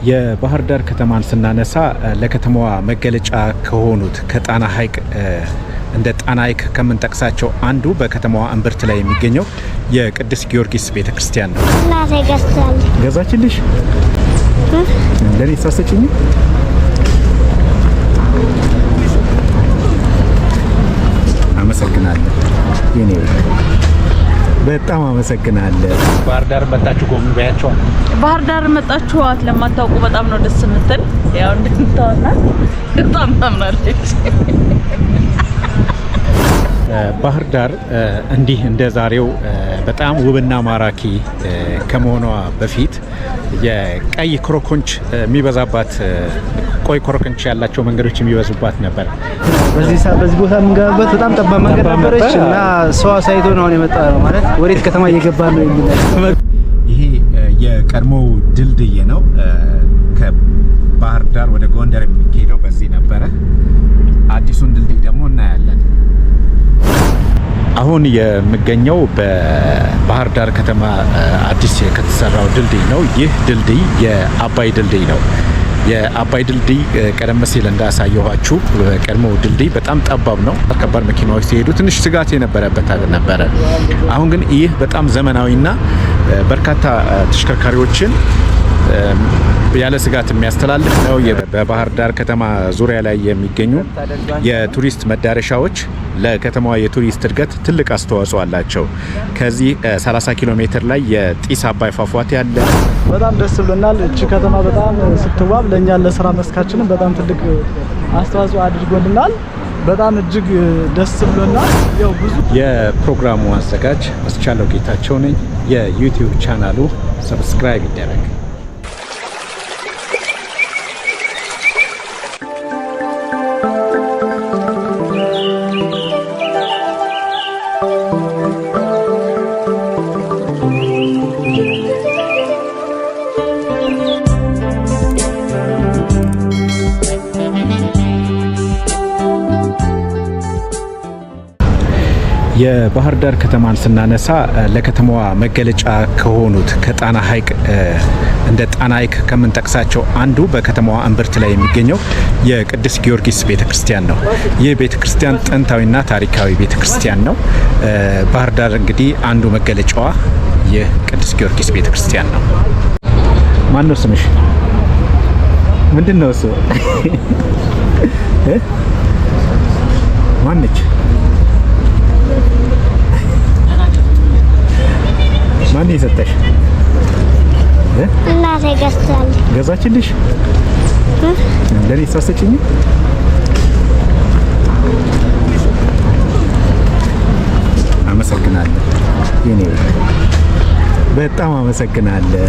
የባህር ዳር ከተማን ስናነሳ ለከተማዋ መገለጫ ከሆኑት ከጣና ሐይቅ እንደ ጣና ሐይቅ ከምንጠቅሳቸው አንዱ በከተማዋ እምብርት ላይ የሚገኘው የቅዱስ ጊዮርጊስ ቤተክርስቲያን ነው። እናቴ ገዝታለች። ገዛችልሽ? ለኔ ሳሰጭኝ? አመሰግናለሁ የኔ በጣም አመሰግናለሁ። ባህር ዳር መጣችሁ ጎብኙ ባያቸው። ባህር ዳር መጣችሁ አት ለማታውቁ በጣም ነው ደስ የምትል። ያው እንደምታውና በጣም ታምናለች። ባህር ዳር እንዲህ እንደ ዛሬው በጣም ውብና ማራኪ ከመሆኗ በፊት የቀይ ኮረኮንች የሚበዛባት ቆይ ኮረኮንች ያላቸው መንገዶች የሚበዙባት ነበር። በዚህ ቦታ የምንገባበት በጣም ጠባብ መንገድ ነበረች እና ሰው አሳይቶ ነው አሁን የመጣ ነው ማለት ወዴት ከተማ እየገባ ነው የሚለው። ይሄ የቀድሞው ድልድይ ነው። ከባህር ዳር ወደ ጎንደር የሚሄደው በዚህ ነበረ። አዲሱን ድልድይ ደግሞ እናያለን። አሁን የምገኘው በባህር ዳር ከተማ አዲስ ከተሰራው ድልድይ ነው። ይህ ድልድይ የአባይ ድልድይ ነው። የአባይ ድልድይ ቀደም ሲል እንዳሳየኋችሁ ቀድሞው ድልድይ በጣም ጠባብ ነው። ከባድ መኪናዎች ሲሄዱ ትንሽ ስጋት የነበረበት ነበረ። አሁን ግን ይህ በጣም ዘመናዊና በርካታ ተሽከርካሪዎችን ያለ ስጋት የሚያስተላልፍ ነው። በባህር ዳር ከተማ ዙሪያ ላይ የሚገኙ የቱሪስት መዳረሻዎች ለከተማዋ የቱሪስት እድገት ትልቅ አስተዋጽኦ አላቸው። ከዚህ 30 ኪሎ ሜትር ላይ የጢስ አባይ ፏፏቴ አለ። በጣም ደስ ብሎናል። እቺ ከተማ በጣም ስትዋብ ለኛ ለስራ መስካችንም በጣም ትልቅ አስተዋጽኦ አድርጎልናል። በጣም እጅግ ደስ ብሎናል። ያው ብዙ የፕሮግራሙ አዘጋጅ አስቻለው ጌታቸው ነኝ። የዩቲዩብ ቻናሉ ሰብስክራይብ ይደረግ። የባህር ዳር ከተማን ስናነሳ ለከተማዋ መገለጫ ከሆኑት ከጣና ሐይቅ እንደ ጣና ሐይቅ ከምንጠቅሳቸው አንዱ በከተማዋ እምብርት ላይ የሚገኘው የቅዱስ ጊዮርጊስ ቤተክርስቲያን ነው። ይህ ቤተክርስቲያን ጥንታዊና ታሪካዊ ቤተክርስቲያን ነው። ባህር ዳር እንግዲህ አንዱ መገለጫዋ ይህ ቅዱስ ጊዮርጊስ ቤተክርስቲያን ነው። ማን ነው ስምሽ? ምንድነው እሱ? ማን ነች? ማን ይሰጠሽ? እናቴ ገዝታለች። ገዛችልሽ? ለኔ ሳሰጭኝ? አመሰግናለሁ የኔ በጣም አመሰግናለሁ።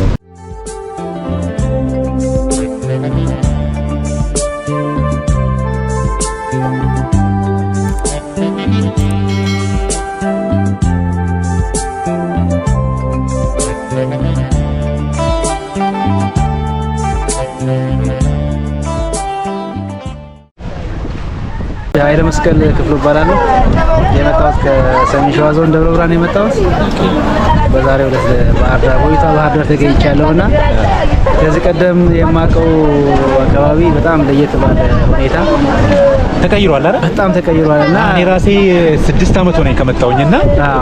ኃይለ መስቀል ክፍሉ ይባላል። የመጣሁት ከሰሜን ሸዋ ዞን ደብረ ብርሃን የመጣሁት በዛሬው ዕለት ባህር ዳር ቦይታ ባህር ዳር ተገኝቻለሁና ከዚህ ቀደም የማውቀው አካባቢ በጣም ለየት ባለ ሁኔታ ተቀይሯል አይደል? በጣም ተቀይሯልና እኔ ራሴ 6 አመት ሆነኝ ከመጣሁኝና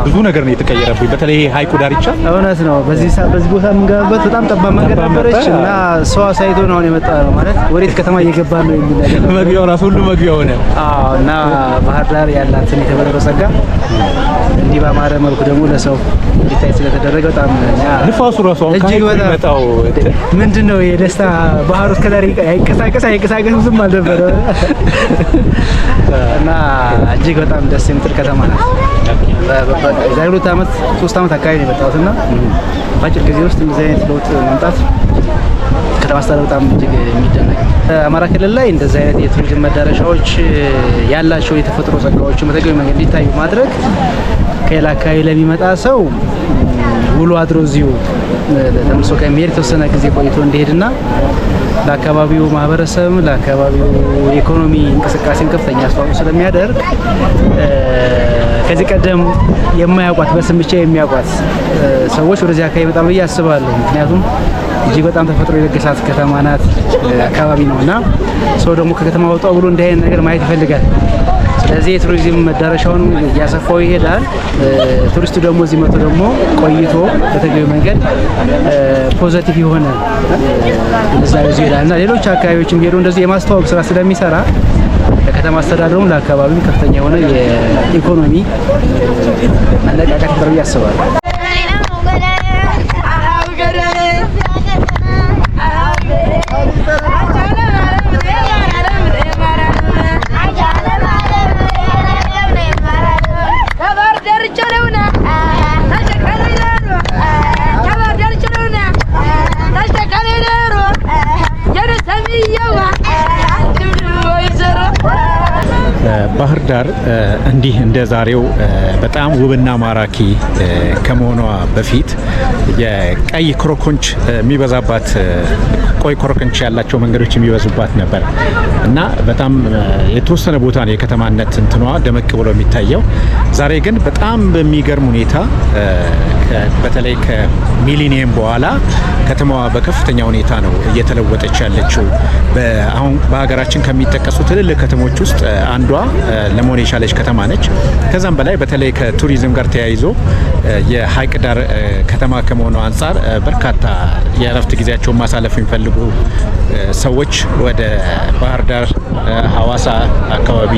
ብዙ ነገር ነው የተቀየረብኝ። በተለይ ሐይቁ ዳርቻ እውነት ነው። በዚህ ቦታ የምንገባበት በጣም ጠባብ መንገድ ነበረች እና ሰው አሳይቶ ነው አሁን የመጣ ነው ማለት ወዴት ከተማ እየገባ ነው የሚል ነገር መግቢያው ራሱ ሁሉ መግቢያው ሆነ። አዎ እና ባህር ዳር ያላትን የተበረረ ጸጋ እንዲህ ባማረ መልኩ ደግሞ ለሰው እንዲታይ ስለተደረገ በጣም ንፋሱ ራሱ አሁን ከመጣው ምንድነው የደስታ ባህሩ ከዳር አይንቀሳቀስም ዝም አልነበረ እና እጅግ በጣም ደስ የምትል ከተማ ናት። ዛሬ 3 አመት አካባቢ ነው የመጣሁትና በአጭር ጊዜ ውስጥ እንደዚህ አይነት ለውጥ ማምጣት ከተማ አስተዳደሩ በጣም እጅግ የሚደነቅ። አማራ ክልል ላይ እንደዚህ አይነት የቱሪዝም መዳረሻዎች ያላቸው የተፈጥሮ ጸጋዎች በተገቢ መንገድ እንዲታዩ ማድረግ ከሌላ አካባቢ ለሚመጣ ሰው ውሎ አድሮ እዚሁ ተመልሶ ከሚሄድ የተወሰነ ጊዜ ቆይቶ እንዲሄድና ለአካባቢው ማህበረሰብ ለአካባቢው ኢኮኖሚ እንቅስቃሴን ከፍተኛ አስተዋጽኦ ስለሚያደርግ ከዚህ ቀደም የማያውቋት በስም ብቻ የሚያውቋት ሰዎች ወደዚህ አካባቢ በጣም ብዬ አስባለሁ። ምክንያቱም እጅግ በጣም ተፈጥሮ የለገሳት ከተማ ናት አካባቢ ነውና ሰው ደግሞ ከከተማ ወጣ ብሎ እንዲህ አይነት ነገር ማየት ይፈልጋል። ስለዚህ የቱሪዝም መዳረሻውን እያሰፋው ይሄዳል። ቱሪስቱ ደግሞ እዚህ መጥቶ ደግሞ ቆይቶ በተገቢ መንገድ ፖዚቲቭ የሆነ ለዛሬ ይሄዳልና ሌሎች አካባቢዎችም ሄዶ እንደዚህ የማስተዋወቅ ስራ ስለሚሰራ ለከተማ አስተዳደሩም ለአካባቢው ከፍተኛ የሆነ የኢኮኖሚ መነቃቃት ይፈጥራል ያስባል። ባህር ዳር እንዲህ እንደ ዛሬው በጣም ውብና ማራኪ ከመሆኗ በፊት የቀይ ኮረኮንች የሚበዛባት ቆይ ኮረኮንች ያላቸው መንገዶች የሚበዙባት ነበር እና በጣም የተወሰነ ቦታ ነው የከተማነት እንትኗ ደመቅ ብሎ የሚታየው። ዛሬ ግን በጣም በሚገርም ሁኔታ በተለይ ከሚሊኒየም በኋላ ከተማዋ በከፍተኛ ሁኔታ ነው እየተለወጠች ያለችው። አሁን በሀገራችን ከሚጠቀሱ ትልልቅ ከተሞች ውስጥ አንዷ ለመሆን የቻለች ከተማ ነች። ከዛም በላይ በተለይ ከቱሪዝም ጋር ተያይዞ የሀይቅ ዳር ከተማ ከመሆኑ አንጻር በርካታ የእረፍት ጊዜያቸውን ማሳለፍ የሚፈልጉ ሰዎች ወደ ባህር ዳር፣ ሐዋሳ አካባቢ፣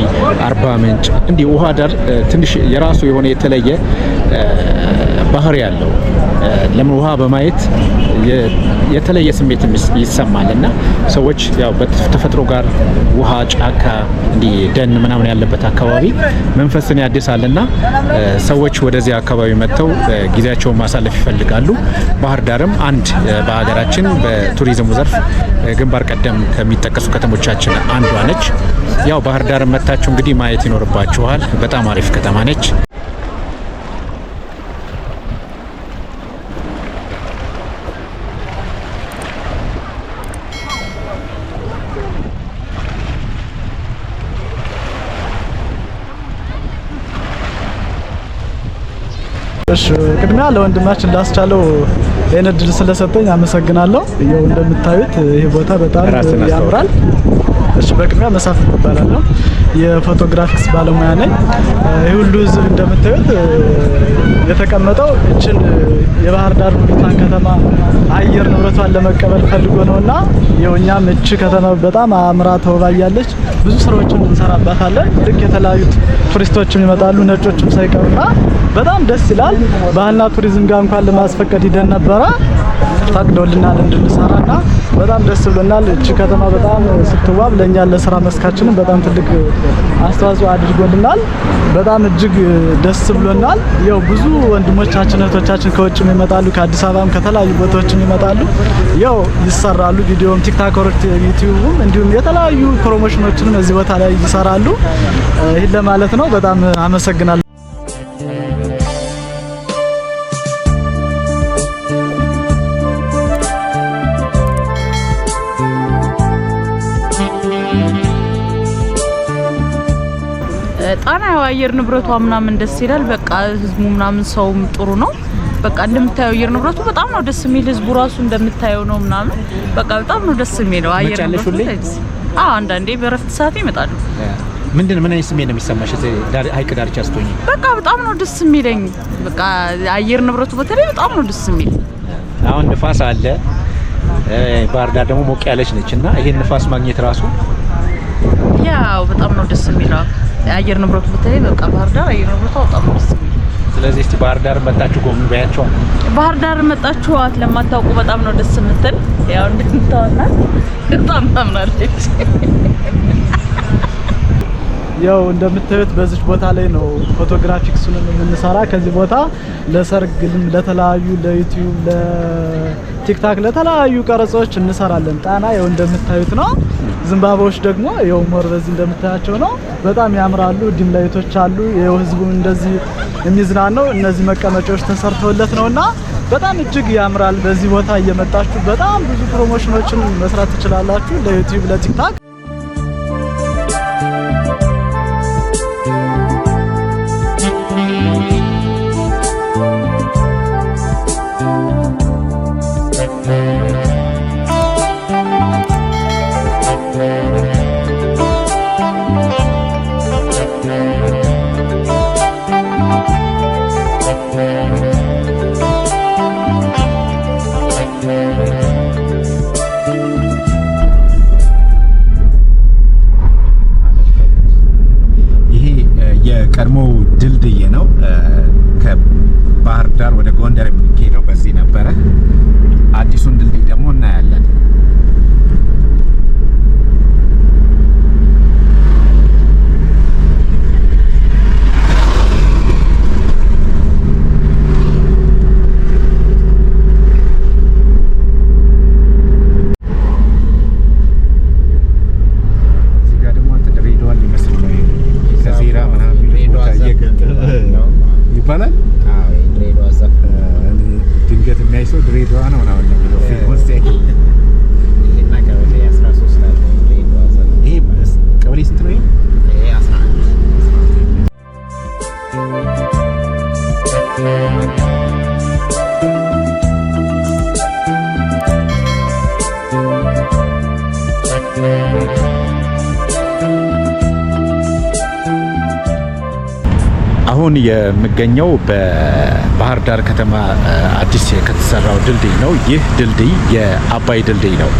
አርባ ምንጭ እንዲህ ውሃ ዳር ትንሽ የራሱ የሆነ የተለየ ባህር ያለው ለምን ውሃ በማየት የተለየ ስሜት ይሰማል እና ሰዎች ያው በተፈጥሮ ጋር ውሃ፣ ጫካ፣ እንዲህ ደን ምናምን ያለበት አካባቢ መንፈስን ያድሳልና ሰዎች ወደዚህ አካባቢ መጥተው ጊዜያቸውን ማሳለፍ ይፈልጋሉ። ባህር ዳርም አንድ በሀገራችን በቱሪዝሙ ዘርፍ ግንባር ቀደም ከሚጠቀሱ ከተሞቻችን አንዷ ነች። ያው ባህር ዳርም መጥታችሁ እንግዲህ ማየት ይኖርባችኋል። በጣም አሪፍ ከተማ ነች። እሺ ቅድሚያ ለወንድማችን ላስቻለው ይሄን እድል ስለሰጠኝ አመሰግናለሁ። ይኸው እንደምታዩት ይሄ ቦታ በጣም ያምራል። እሺ በቅድሚያ መሳፍንት እባላለሁ። የፎቶግራፊክስ ባለሙያ ነኝ። ይሄ ሁሉ ህዝብ እንደምታዩት የተቀመጠው እችን የባህር ዳር ውቢቷን ከተማ አየር ንብረቷን ለመቀበል ፈልጎ ነውና የኛም እቺ ከተማ በጣም አምራ ተውባያለች። ብዙ ስራዎችን እንሰራባታለን። ልክ የተለያዩ ቱሪስቶችም ይመጣሉ፣ ነጮችም ሳይቀሩና በጣም ደስ ይላል። ባህልና ቱሪዝም ጋር እንኳን ለማስፈቀድ ሂደን ነበረ ፈቅዶልናል እንድንሰራና በጣም ደስ ብሎናል። እቺ ከተማ በጣም ስትዋብ ለኛ ለስራ መስካችንም በጣም ትልቅ አስተዋጽኦ አድርጎልናል። በጣም እጅግ ደስ ብሎናል። ያው ብዙ ወንድሞቻችን እህቶቻችን ከውጭም ይመጣሉ፣ ከአዲስ አበባም ከተለያዩ ቦታዎችም ይመጣሉ። ያው ይሰራሉ፣ ቪዲዮም፣ ቲክቶከሮች፣ ዩቲዩብም እንዲሁም የተለያዩ ፕሮሞሽኖችንም እዚህ ቦታ ላይ ይሰራሉ። ይሄን ለማለት ነው። በጣም አመሰግናለሁ። ጣና አየር ንብረቷ ምናምን ደስ ይላል። በቃ ህዝቡ ምናምን ሰውም ጥሩ ነው። በቃ እንደምታየው አየር ንብረቱ በጣም ነው ደስ የሚል። ህዝቡ ራሱ እንደምታየው ነው ምናምን በቃ በጣም ነው ደስ የሚለው አየር ንብረቱ። አንዳንዴ በረፍት ሰዓት ይመጣሉ። ምን አይነት ስሜት ነው የሚሰማሽ እዚህ ሀይቅ ዳርቻ ስትሆኚ? በቃ በጣም ነው ደስ የሚለኝ። በቃ አየር ንብረቱ በተለይ በጣም ነው ደስ የሚል። አሁን ንፋስ አለ። ባህር ዳር ደግሞ ሞቅ ያለች ነች እና ይሄን ንፋስ ማግኘት ራሱ ያው በጣም ነው ደስ የሚለው አየር ንብረቱ በተለይ በቃ ባህር ዳር አየር ንብረቱ በጣም ነው ደስ የሚል። ስለዚህ እስቲ ባህር ዳር መጣችሁ ጎብኙ ባያችሁ። ባህር ዳር መጣችሁ ለማታውቁ በጣም ነው ደስ የምትል። ያው እንደምታውቁና በጣም ታምናለች። ያው እንደምታዩት በዚህ ቦታ ላይ ነው ፎቶግራፊክሱን የምንሰራ። ከዚህ ቦታ ለሰርግም፣ ለተለያዩ ለዩቲዩብ፣ ለቲክታክ ለተለያዩ ቀረጻዎች እንሰራለን። ጣና ያው እንደምታዩት ነው። ዝምባባዎች ደግሞ ያው ሞር በዚህ እንደምታያቸው ነው። በጣም ያምራሉ። ዲም ላይቶች አሉ። ያው ህዝቡም እንደዚህ የሚዝናናው እነዚህ መቀመጫዎች ተሰርተውለት ነውና በጣም እጅግ ያምራል። በዚህ ቦታ እየመጣችሁ በጣም ብዙ ፕሮሞሽኖችን መስራት ትችላላችሁ ለዩቲዩብ፣ ለቲክታክ። አሁን የምገኘው በባህር ዳር ከተማ አዲስ ከተሰራው ድልድይ ነው። ይህ ድልድይ የአባይ ድልድይ ነው።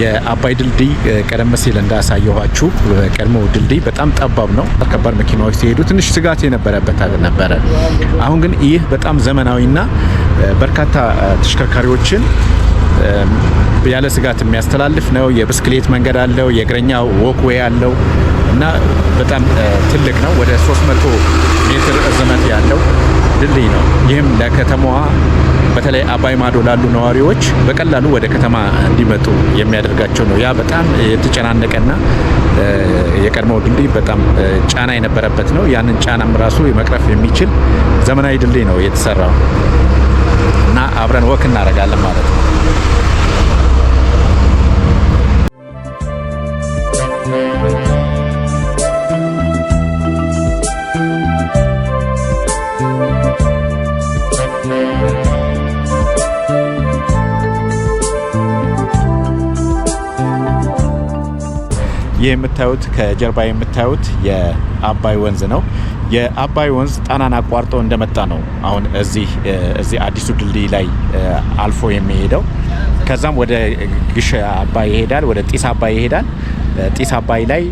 የአባይ ድልድይ ቀደም ሲል እንዳሳየኋችሁ ቀድሞ ድልድይ በጣም ጠባብ ነው። ከባድ መኪናዎች ሲሄዱ ትንሽ ስጋት የነበረበት ነበረ። አሁን ግን ይህ በጣም ዘመናዊና በርካታ ተሽከርካሪዎችን ያለ ስጋት የሚያስተላልፍ ነው። የብስክሌት መንገድ አለው፣ የእግረኛ ዎክዌይ አለው እና በጣም ትልቅ ነው። ወደ 300 ሜትር ርዝመት ያለው ድልድይ ነው። ይህም ለከተማዋ በተለይ አባይ ማዶ ላሉ ነዋሪዎች በቀላሉ ወደ ከተማ እንዲመጡ የሚያደርጋቸው ነው። ያ በጣም የተጨናነቀና የቀድሞው ድልድይ በጣም ጫና የነበረበት ነው። ያንን ጫናም ራሱ መቅረፍ የሚችል ዘመናዊ ድልድይ ነው የተሰራው እና አብረን ወክ እናደርጋለን ማለት ነው። ይህ የምታዩት ከጀርባ የምታዩት የአባይ ወንዝ ነው። የአባይ ወንዝ ጣናን አቋርጦ እንደመጣ ነው አሁን እዚህ አዲሱ ድልድይ ላይ አልፎ የሚሄደው። ከዛም ወደ ግሽ አባይ ይሄዳል፣ ወደ ጢስ አባይ ይሄዳል። ጢስ አባይ ላይ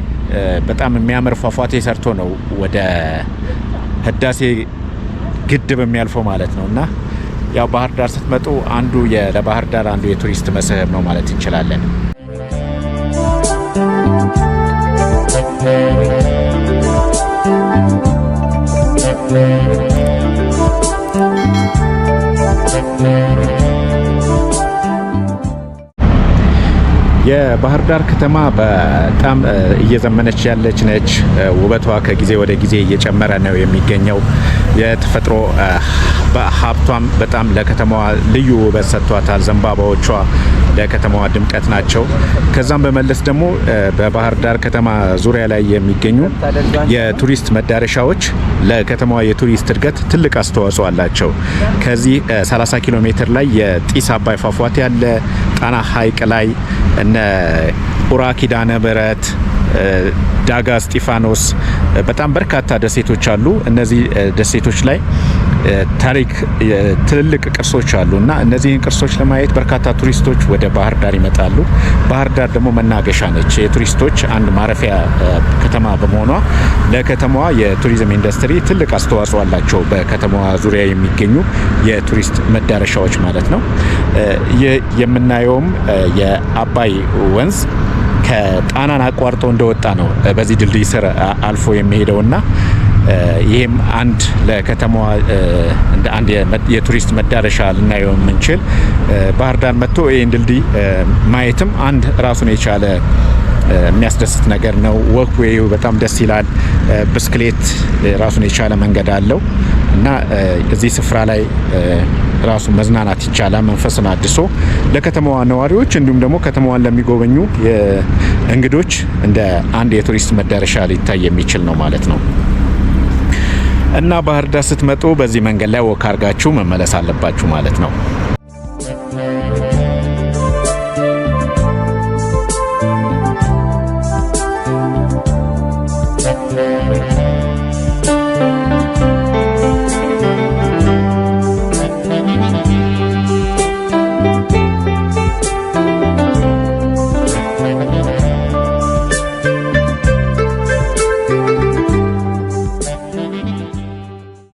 በጣም የሚያምር ፏፏቴ ሰርቶ ነው ወደ ህዳሴ ግድብ የሚያልፈው ማለት ነው። እና ያው ባህር ዳር ስትመጡ ለባህር ዳር አንዱ የቱሪስት መስህብ ነው ማለት እንችላለን። የባህር ዳር ከተማ በጣም እየዘመነች ያለች ነች። ውበቷ ከጊዜ ወደ ጊዜ እየጨመረ ነው የሚገኘው። የተፈጥሮ ሀብቷም በጣም ለከተማዋ ልዩ ውበት ሰጥቷታል። ዘንባባዎቿ ለከተማዋ ድምቀት ናቸው። ከዛም በመለስ ደግሞ በባህር ዳር ከተማ ዙሪያ ላይ የሚገኙ የቱሪስት መዳረሻዎች ለከተማዋ የቱሪስት እድገት ትልቅ አስተዋጽኦ አላቸው። ከዚህ 30 ኪሎ ሜትር ላይ የጢስ አባይ ፏፏቴ ያለ፣ ጣና ሐይቅ ላይ እነ ኡራ ኪዳነ ምህረት፣ ዳጋ እስጢፋኖስ በጣም በርካታ ደሴቶች አሉ። እነዚህ ደሴቶች ላይ ታሪክ ትልልቅ ቅርሶች አሉ እና እነዚህን ቅርሶች ለማየት በርካታ ቱሪስቶች ወደ ባህር ዳር ይመጣሉ። ባህር ዳር ደግሞ መናገሻ ነች፣ የቱሪስቶች አንድ ማረፊያ ከተማ በመሆኗ ለከተማዋ የቱሪዝም ኢንዱስትሪ ትልቅ አስተዋጽኦ አላቸው። በከተማዋ ዙሪያ የሚገኙ የቱሪስት መዳረሻዎች ማለት ነው። የምናየውም የአባይ ወንዝ ከጣናን አቋርጦ እንደወጣ ነው በዚህ ድልድይ ስር አልፎ የሚሄደውና ይህም አንድ ለከተማዋ እንደ አንድ የቱሪስት መዳረሻ ልናየው የምንችል ባህር ዳር መጥቶ ይህን ድልድይ ማየትም አንድ ራሱን የቻለ የሚያስደስት ነገር ነው። ወክዌዩ በጣም ደስ ይላል። ብስክሌት ራሱን የቻለ መንገድ አለው እና እዚህ ስፍራ ላይ ራሱ መዝናናት ይቻላል። መንፈስን አድሶ ለከተማዋ ነዋሪዎች እንዲሁም ደግሞ ከተማዋን ለሚጎበኙ እንግዶች እንደ አንድ የቱሪስት መዳረሻ ሊታይ የሚችል ነው ማለት ነው። እና ባህር ዳር ስትመጡ በዚህ መንገድ ላይ ወክ አድርጋችሁ መመለስ አለባችሁ ማለት ነው።